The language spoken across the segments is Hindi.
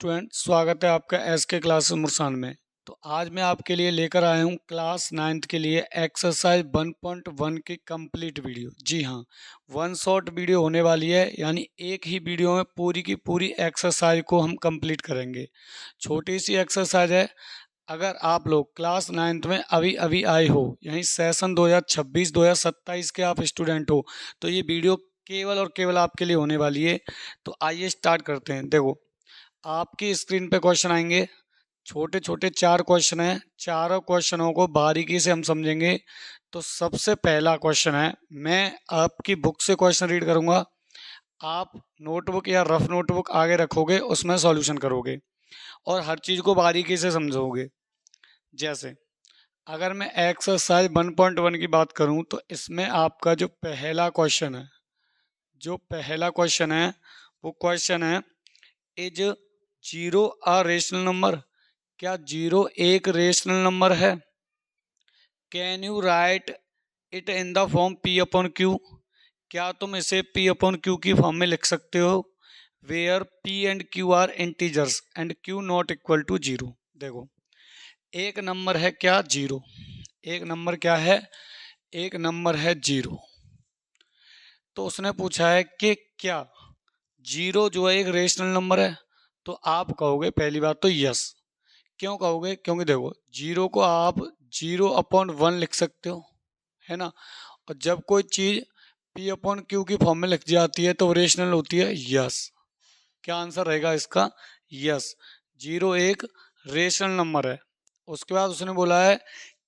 स्टूडेंट, स्वागत है आपका एस के क्लासेस मुरसान में। तो आज मैं आपके लिए लेकर आया हूँ क्लास 9th के लिए एक्सरसाइज 1.1 की कंप्लीट वीडियो। जी हाँ, वन शॉट वीडियो होने वाली है, यानी एक ही वीडियो में पूरी की पूरी एक्सरसाइज को हम कंप्लीट करेंगे। छोटी सी एक्सरसाइज है। अगर आप लोग क्लास 9th में अभी अभी आए हो, यानी सेशन 2026-2027 के आप स्टूडेंट हो, तो ये वीडियो केवल और केवल आपके लिए होने वाली है। तो आइए स्टार्ट करते हैं। देखो, आपकी स्क्रीन पे क्वेश्चन आएंगे। छोटे छोटे 4 क्वेश्चन हैं। चारों क्वेश्चनों को बारीकी से हम समझेंगे। तो सबसे पहला क्वेश्चन है, मैं आपकी बुक से क्वेश्चन रीड करूंगा, आप नोटबुक या रफ नोटबुक आगे रखोगे, उसमें सॉल्यूशन करोगे और हर चीज़ को बारीकी से समझोगे। जैसे अगर मैं एक्सरसाइज 1.1 की बात करूं, तो इसमें आपका जो पहला क्वेश्चन है वो क्वेश्चन है, is zero a rational number? क्या जीरो एक रेशनल नंबर है? Can you write it in the form P upon Q? क्या तुम इसे पी अपॉन क्यू की फॉर्म में लिख सकते हो? Where P and Q are integers and Q not equal to zero. देखो, एक नंबर है क्या? जीरो। एक नंबर क्या है? एक नंबर है जीरो। तो उसने पूछा है कि क्या जीरो जो है एक रेशनल नंबर है? तो आप कहोगे पहली बात तो यस। क्यों कहोगे? क्योंकि देखो, जीरो को आप 0/1 लिख सकते हो, है ना। और जब कोई चीज पी अपॉन क्यू की फॉर्म में लिख जाती है तो वो रेशनल होती है। यस। क्या आंसर रहेगा इसका? यस, जीरो एक रेशनल नंबर है। उसके बाद उसने बोला है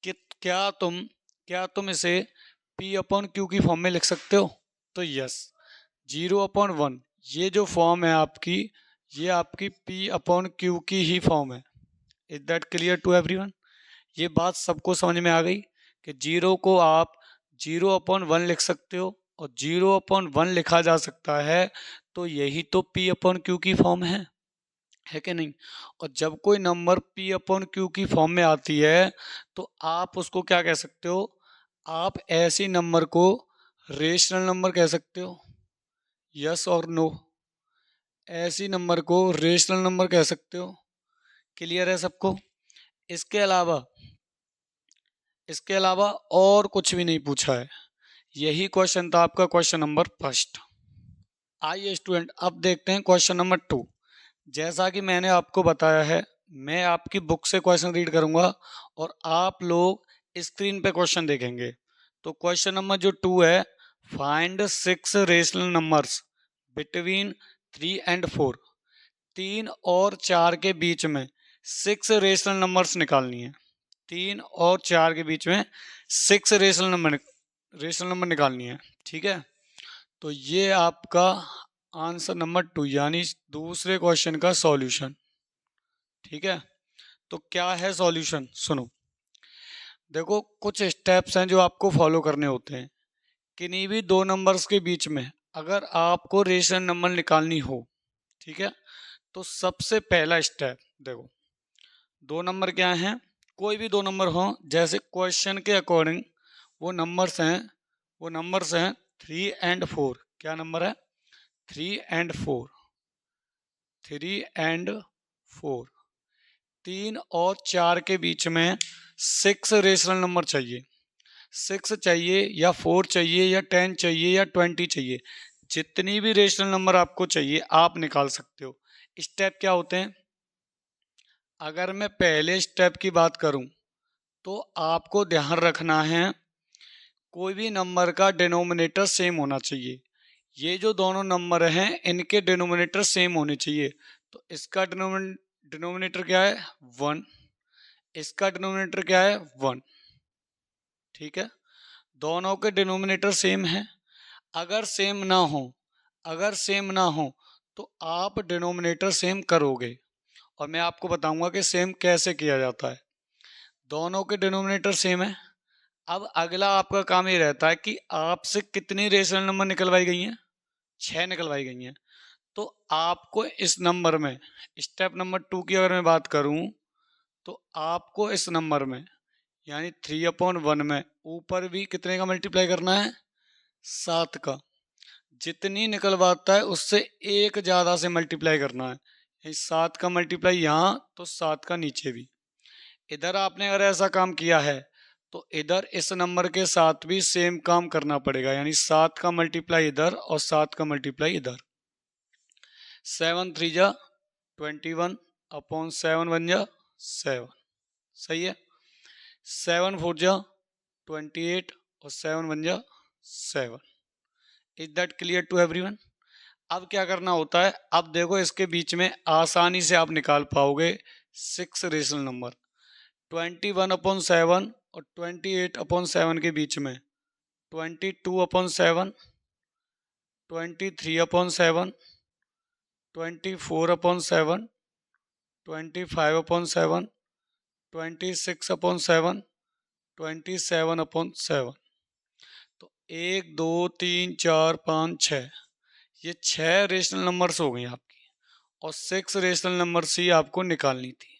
कि क्या तुम इसे पी अपॉन क्यू की फॉर्म में लिख सकते हो? तो यस, 0/1 ये जो फॉर्म है आपकी, ये आपकी पी अपॉन क्यू की ही फॉर्म है। Is that clear to everyone? ये बात सबको समझ में आ गई कि जीरो को आप 0/1 लिख सकते हो और 0/1 लिखा जा सकता है, तो यही तो पी अपॉन क्यू की फॉर्म है कि नहीं। और जब कोई नंबर पी अपॉन क्यू की फॉर्म में आती है, तो आप उसको क्या कह सकते हो? आप ऐसी नंबर को रेशनल नंबर कह सकते हो। यस और नो? ऐसी नंबर को रेशनल नंबर कह सकते हो। क्लियर है सबको? इसके अलावा इसके अलावा और कुछ भी नहीं पूछा है। यही क्वेश्चन था आपका क्वेश्चन नंबर फर्स्ट। आइए स्टूडेंट, अब देखते हैं क्वेश्चन नंबर 2। जैसा कि मैंने आपको बताया है, मैं आपकी बुक से क्वेश्चन रीड करूंगा और आप लोग स्क्रीन पे क्वेश्चन देखेंगे। तो क्वेश्चन नंबर जो 2 है, find 6 rational numbers between 3 and 4। 3 और 4 के बीच में 6 रेशनल नंबर्स निकालनी है। 3 और 4 के बीच में 6 रेशनल नंबर निकालनी है। ठीक है, तो ये आपका आंसर नंबर 2, यानी दूसरे क्वेश्चन का सॉल्यूशन। ठीक है, तो क्या है सॉल्यूशन? सुनो, देखो, कुछ स्टेप्स हैं जो आपको फॉलो करने होते हैं। किन्हीं भी दो नंबर्स के बीच में अगर आपको रेशनल नंबर निकालनी हो, ठीक है, तो सबसे पहला स्टेप देखो, दो नंबर क्या हैं? कोई भी दो नंबर हो, जैसे क्वेश्चन के अकॉर्डिंग वो नंबर्स हैं 3 and 4। क्या नंबर है? 3 and 4। 3 and 4। 3 और 4 के बीच में 6 रेशनल नंबर चाहिए। 6 चाहिए या 4 चाहिए या 10 चाहिए या 20 चाहिए, जितनी भी रेशनल नंबर आपको चाहिए आप निकाल सकते हो। स्टेप क्या होते हैं? अगर मैं पहले स्टेप की बात करूं, तो आपको ध्यान रखना है, कोई भी नंबर का डिनोमिनेटर सेम होना चाहिए। ये जो दोनों नंबर हैं, इनके डिनोमिनेटर सेम होने चाहिए। तो इसका डिनोमिनेटर क्या है? 1। इसका डिनोमिनेटर क्या है? 1। ठीक है, दोनों के डिनोमिनेटर सेम है। अगर सेम ना हो अगर सेम ना हो तो आप डिनोमिनेटर सेम करोगे, और मैं आपको बताऊंगा कि सेम कैसे किया जाता है। दोनों के डिनोमिनेटर सेम है। अब अगला आपका काम ये रहता है कि आपसे कितनी रेशनल नंबर निकलवाई गई हैं? 6 निकलवाई गई हैं। तो आपको इस नंबर में, स्टेप नंबर 2 की अगर मैं बात करूं, तो आपको इस नंबर में, यानी 3/1 में ऊपर भी कितने का मल्टीप्लाई करना है? 7 का। जितनी निकलवाता है उससे एक ज़्यादा से मल्टीप्लाई करना है, इस 7 का मल्टीप्लाई यहाँ तो 7 का नीचे भी। इधर आपने अगर ऐसा काम किया है तो इधर इस नंबर के साथ भी सेम काम करना पड़ेगा, यानी 7 का मल्टीप्लाई इधर और 7 का मल्टीप्लाई इधर। 7 3 जा 21 अपॉन 7 1 जा 7, सही है। 7 4 जा 28 और 7 1 जा 7। Is that clear to everyone? अब क्या करना होता है, अब देखो इसके बीच में आसानी से आप निकाल पाओगे 6 रेशनल नंबर। 21 अपॉन 7 और 28 अपॉन 7 के बीच में 22 upon 7, 23 upon 7, 24 upon 7, 25 upon 7, 26 upon 7, 27 upon 7। तो 1 2 3 4 5 6, ये 6 रेशनल नंबर्स हो गई आपकी, और 6 रेशनल नंबर्स ही आपको निकालनी थी।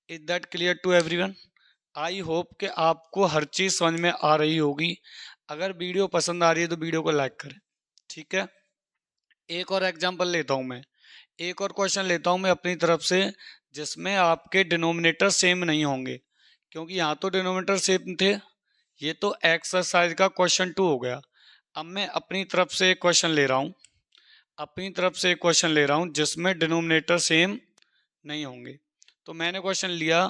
Is that clear to everyone? I hope कि आपको हर चीज़ समझ में आ रही होगी। अगर वीडियो पसंद आ रही है तो वीडियो को लाइक करें, ठीक है। एक और एग्जांपल लेता हूं मैं, एक और क्वेश्चन लेता हूं मैं अपनी तरफ से, जिसमें आपके डिनोमिनेटर सेम नहीं होंगे, क्योंकि यहाँ तो डिनोमिनेटर सेम थे। ये तो एक्सरसाइज का क्वेश्चन 2 हो गया। अब मैं अपनी तरफ से एक क्वेश्चन ले रहा हूँ, अपनी तरफ से एक क्वेश्चन ले रहा हूँ जिसमें डिनोमिनेटर सेम नहीं होंगे। तो मैंने क्वेश्चन लिया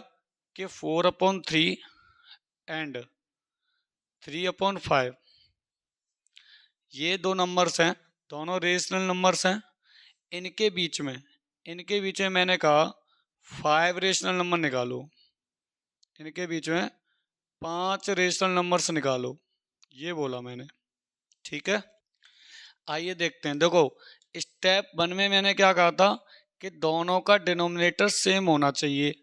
कि 4/3 एंड 3/5, ये दो नंबर्स हैं, दोनों रेशनल नंबर्स हैं। इनके बीच में मैंने कहा 5 रेशनल नंबर निकालो, इनके बीच में 5 रेशनल नंबर्स निकालो, ये बोला मैंने, ठीक है। आइए देखते हैं। देखो स्टेप 1 में मैंने क्या कहा था कि दोनों का डिनोमिनेटर सेम होना चाहिए।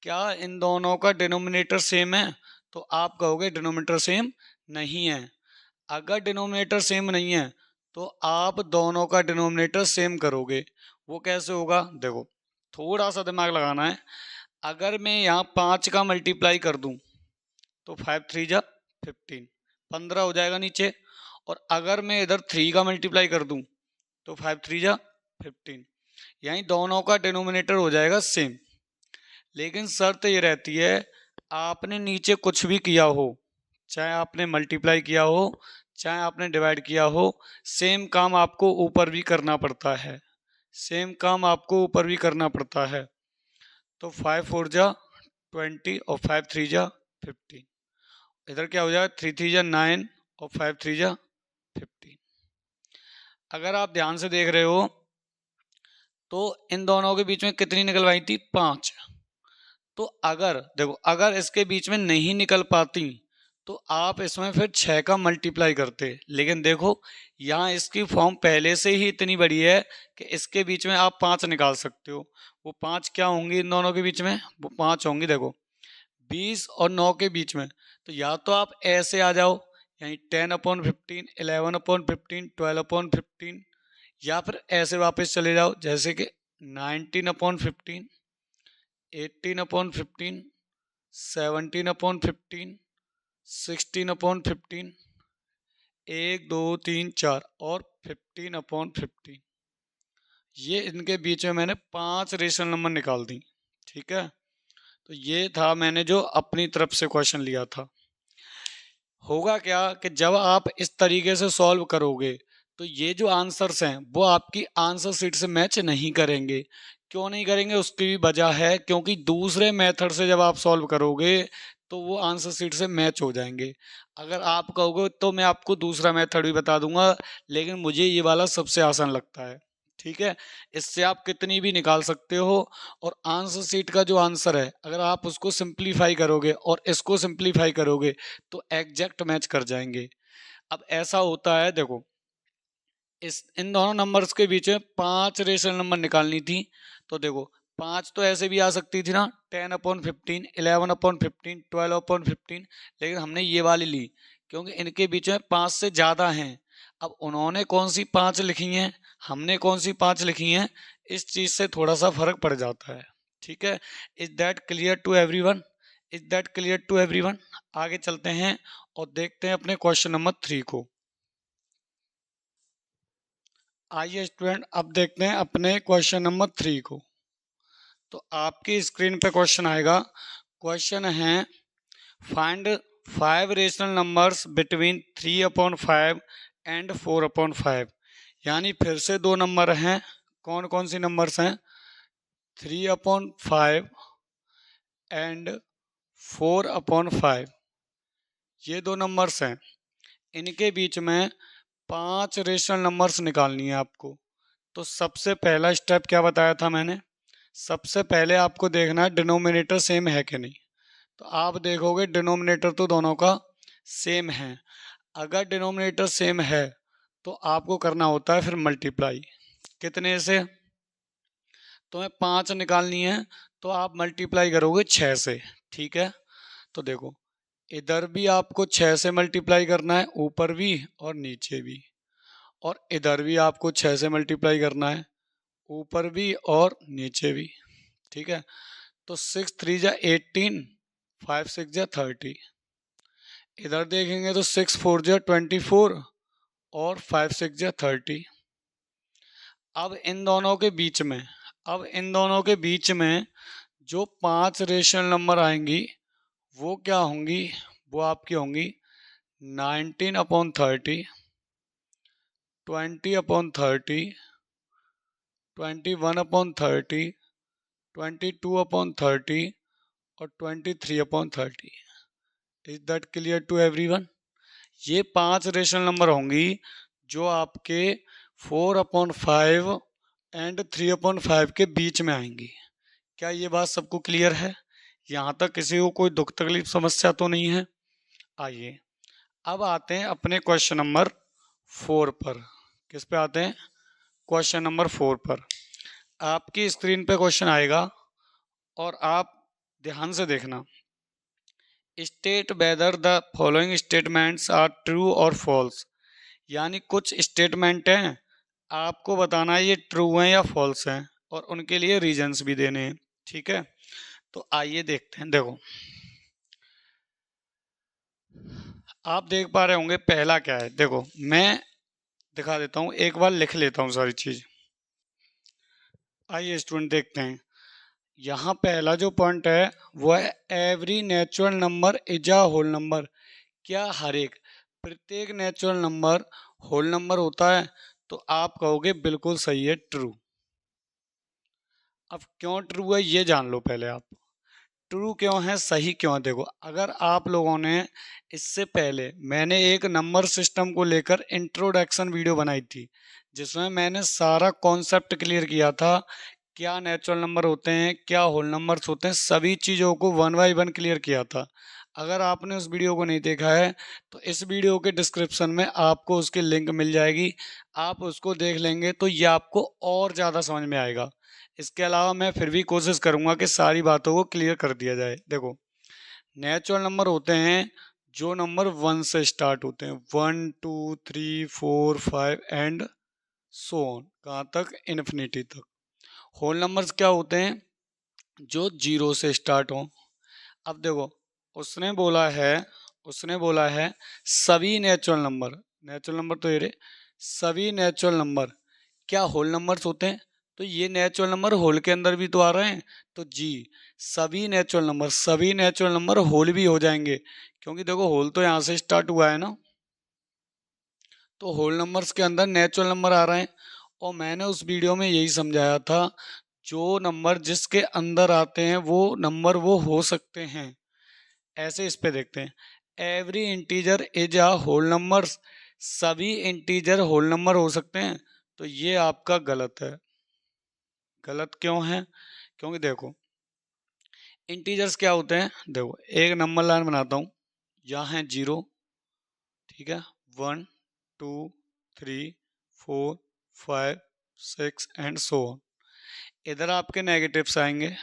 क्या इन दोनों का डिनोमिनेटर सेम है? तो आप कहोगे डिनोमिनेटर सेम नहीं है। अगर डिनोमिनेटर सेम नहीं है तो आप दोनों का डिनोमिनेटर सेम करोगे। वो कैसे होगा? देखो थोड़ा सा दिमाग लगाना है। अगर मैं यहाँ 5 का मल्टीप्लाई कर दूं तो 5 3 जा 15, 15 हो जाएगा नीचे। और अगर मैं इधर 3 का मल्टीप्लाई कर दूं तो 5 3 जा 15, यानी दोनों का डिनोमिनेटर हो जाएगा सेम। लेकिन शर्त ये रहती है, आपने नीचे कुछ भी किया हो, चाहे आपने मल्टीप्लाई किया हो चाहे आपने डिवाइड किया हो, सेम काम आपको ऊपर भी करना पड़ता है, सेम काम आपको ऊपर भी करना पड़ता है। तो 5 4 जा 20 और 5 3 जा 15, इधर क्या हो जाएगा 3 3 जा 9 और 5 3 जा 15। अगर आप ध्यान से देख रहे हो तो इन दोनों के बीच में कितनी निकलवाई थी? 5। तो अगर देखो, अगर इसके बीच में नहीं निकल पाती तो आप इसमें फिर 6 का मल्टीप्लाई करते। लेकिन देखो यहाँ इसकी फॉर्म पहले से ही इतनी बड़ी है कि इसके बीच में आप 5 निकाल सकते हो। वो 5 क्या होंगी इन दोनों के बीच में? वो 5 होंगी, देखो 20 और 9 के बीच में। तो या तो आप ऐसे आ जाओ, यानी 10/15, 11/15, 12/15, या फिर ऐसे वापस चले जाओ जैसे कि 19/15, 18/15, 17/15, 16/15, 1 2 3 4 और 15/15। ये इनके बीच में मैंने 5 रेशनल नंबर निकाल दी, ठीक है। तो ये था मैंने जो अपनी तरफ से क्वेश्चन लिया था। होगा क्या कि जब आप इस तरीके से सॉल्व करोगे तो ये जो आंसर्स हैं वो आपकी आंसर शीट से मैच नहीं करेंगे। क्यों नहीं करेंगे? उसकी भी वजह है, क्योंकि दूसरे मेथड से जब आप सॉल्व करोगे तो वो आंसर शीट से मैच हो जाएंगे। अगर आप कहोगे तो मैं आपको दूसरा मेथड भी बता दूंगा, लेकिन मुझे ये वाला सबसे आसान लगता है, ठीक है। इससे आप कितनी भी निकाल सकते हो, और आंसर शीट का जो आंसर है अगर आप उसको सिंप्लीफाई करोगे और इसको सिंप्लीफाई करोगे तो एग्जैक्ट मैच कर जाएंगे। अब ऐसा होता है, देखो इन दोनों नंबर्स के बीच में 5 रेशनल नंबर निकालनी थी। तो देखो 5 तो ऐसे भी आ सकती थी ना, 10/15, 11/15, 12/15, लेकिन हमने ये वाली ली क्योंकि इनके बीच में 5 से ज़्यादा हैं। अब उन्होंने कौन सी 5 लिखी हैं, हमने कौन सी 5 लिखी हैं, इस चीज़ से थोड़ा सा फर्क पड़ जाता है, ठीक है। Is that clear to everyone? Is that clear to everyone? आगे चलते हैं और देखते हैं अपने क्वेश्चन नंबर 3 को। आइए स्टूडेंट, अब देखते हैं अपने क्वेश्चन नंबर 3 को। तो आपकी स्क्रीन पे क्वेश्चन आएगा। क्वेश्चन है find 5 rational numbers between 3/5 and 4/5। यानी फिर से दो नंबर हैं। कौन कौन सी नंबर्स हैं? 3/5 एंड 4/5। ये दो नंबर्स हैं। इनके बीच में 5 रेशनल नंबर्स निकालनी है आपको। तो सबसे पहला स्टेप क्या बताया था मैंने? सबसे पहले आपको देखना है डिनोमिनेटर सेम है कि नहीं। तो आप देखोगे डिनोमिनेटर तो दोनों का सेम है। अगर डिनोमिनेटर सेम है तो आपको करना होता है फिर मल्टीप्लाई। कितने से? तुम्हें 5 निकालनी है तो आप मल्टीप्लाई करोगे 6 से। ठीक है, तो देखो इधर भी आपको 6 से मल्टीप्लाई करना है, ऊपर भी और नीचे भी। और इधर भी आपको 6 से मल्टीप्लाई करना है, ऊपर भी और नीचे भी। ठीक है, तो 6 3 जा 18, 5 6 जा 30। इधर देखेंगे तो 6 4 जा 24 और 5 6 जा 30। अब इन दोनों के बीच में जो 5 रेशनल नंबर आएंगी वो क्या होंगी? वो आपकी होंगी 19/30, 20/30, 21/30, 22/30 और 23/30। Is that clear to everyone? ये 5 रेशनल नंबर होंगी जो आपके 4/5 एंड 3/5 के बीच में आएंगी। क्या ये बात सबको क्लियर है? यहाँ तक किसी को कोई दुख तकलीफ समस्या तो नहीं है? आइए अब आते हैं अपने क्वेश्चन नंबर 4 पर। किस पे आते हैं? क्वेश्चन नंबर 4 पर। आपकी स्क्रीन पे क्वेश्चन आएगा और आप ध्यान से देखना। State whether the following statements are true और फॉल्स। यानी कुछ स्टेटमेंट हैं, आपको बताना है ये ट्रू हैं या फॉल्स हैं और उनके लिए रीजंस भी देने हैं। ठीक है, तो आइए देखते हैं। देखो आप देख पा रहे होंगे पहला क्या है। देखो मैं दिखा देता हूँ, एक बार लिख लेता हूँ सारी चीज। आइए स्टूडेंट देखते हैं। यहाँ पहला जो पॉइंट है वो है every natural number is a whole number. क्या हर एक प्रत्येक नेचुरल नंबर होल नंबर होता है? तो आप कहोगे बिल्कुल सही है, ट्रू। अब क्यों ट्रू है ये जान लो पहले आप। ट्रू क्यों है, सही क्यों है? देखो अगर आप लोगों ने इससे पहले मैंने एक नंबर सिस्टम को लेकर इंट्रोडक्शन वीडियो बनाई थी जिसमें मैंने सारा कॉन्सेप्ट क्लियर किया था। क्या नेचुरल नंबर होते हैं, क्या होल नंबर्स होते हैं, सभी चीज़ों को 1 बाय 1 क्लियर किया था। अगर आपने उस वीडियो को नहीं देखा है तो इस वीडियो के डिस्क्रिप्शन में आपको उसकी लिंक मिल जाएगी। आप उसको देख लेंगे तो ये आपको और ज़्यादा समझ में आएगा। इसके अलावा मैं फिर भी कोशिश करूंगा कि सारी बातों को क्लियर कर दिया जाए। देखो नेचुरल नंबर होते हैं जो नंबर 1 से स्टार्ट होते हैं, 1 2 3 4 5 एंड सो ऑन, कहाँ तक? इन्फिनिटी तक। होल नंबर्स क्या होते हैं? जो 0 से स्टार्ट हो। अब देखो उसने बोला है सभी नेचुरल नंबर तो ये रहे, सभी नेचुरल नंबर क्या होल नंबर्स होते हैं? तो ये नेचुरल नंबर होल के अंदर भी तो आ रहे हैं। तो जी सभी नेचुरल नंबर होल भी हो जाएंगे, क्योंकि देखो होल तो यहाँ से स्टार्ट हुआ है ना। तो होल नंबर्स के अंदर नेचुरल नंबर आ रहे हैं। और मैंने उस वीडियो में यही समझाया था, जो नंबर जिसके अंदर आते हैं वो नंबर वो हो सकते हैं। ऐसे इस पे देखते हैं, every integer is a whole number. सभी इंटीजर होल नंबर हो सकते हैं। तो ये आपका गलत है। गलत क्यों है? क्योंकि देखो इंटीजर्स क्या होते हैं। देखो एक नंबर लाइन बनाता हूँ, यहाँ है 0, ठीक है, 1 2 3 4 5 6 एंड सो ऑन। इधर आपके नेगेटिव्स आएंगे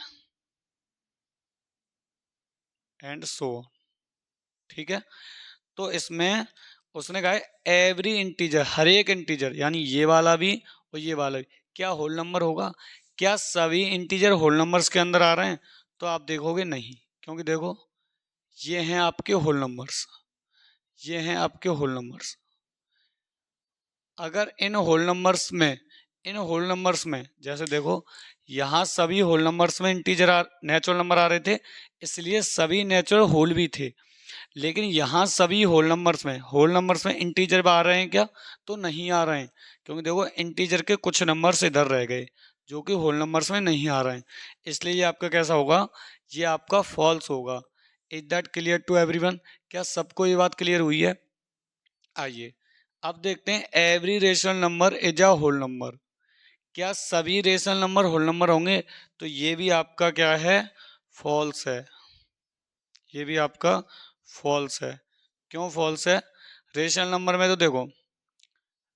एंड सो ऑन। ठीक है, तो इसमें उसने कहा है एवरी इंटीजर, हर एक इंटीजर, यानी ये वाला भी और ये वाला भी क्या होल नंबर होगा? क्या सभी इंटीजर होल नंबर्स के अंदर आ रहे हैं? तो आप देखोगे नहीं, क्योंकि देखो ये हैं आपके होल नंबर्स, ये हैं आपके होल नंबर्स। अगर इन होल नंबर्स में जैसे देखो यहाँ सभी होल नंबर्स में नेचुरल नंबर आ रहे थे, इसलिए सभी नेचुरल होल भी थे। लेकिन यहाँ सभी होल नंबर्स में इंटीजर आ रहे हैं क्या? तो नहीं आ रहे हैं, क्योंकि देखो इंटीजर के कुछ नंबर्स इधर रह गए जो कि होल नंबर्स में नहीं आ रहे हैं, इसलिए ये आपका कैसा होगा? ये आपका फॉल्स होगा। Is that clear to everyone? क्या सबको ये बात क्लियर हुई है? आइए अब देखते हैं, every rational number is a whole number. क्या सभी रेशनल नंबर होल नंबर होंगे? तो ये भी आपका क्या है? फॉल्स है। ये भी आपका फॉल्स है। क्यों फॉल्स है? रेशनल नंबर में तो देखो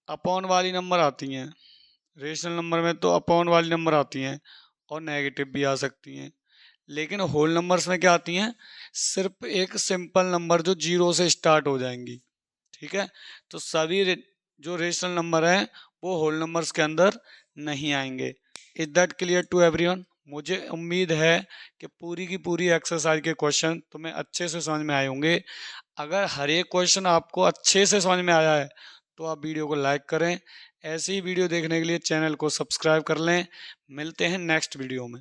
अपॉन वाली नंबर आती हैं, रेशनल नंबर में तो अपॉन वाली नंबर आती हैं और नेगेटिव भी आ सकती हैं। लेकिन होल नंबर्स में क्या आती हैं? सिर्फ एक सिंपल नंबर जो जीरो से स्टार्ट हो जाएंगी। ठीक है, तो सभी जो रेशनल नंबर हैं वो होल नंबर्स के अंदर नहीं आएंगे। Is that clear to everyone? मुझे उम्मीद है कि पूरी की पूरी एक्सरसाइज के क्वेश्चन तुम्हें अच्छे से समझ में आए होंगे। अगर हर एक क्वेश्चन आपको अच्छे से समझ में आया है तो आप वीडियो को लाइक करें। ऐसी ही वीडियो देखने के लिए चैनल को सब्सक्राइब कर लें। मिलते हैं नेक्स्ट वीडियो में।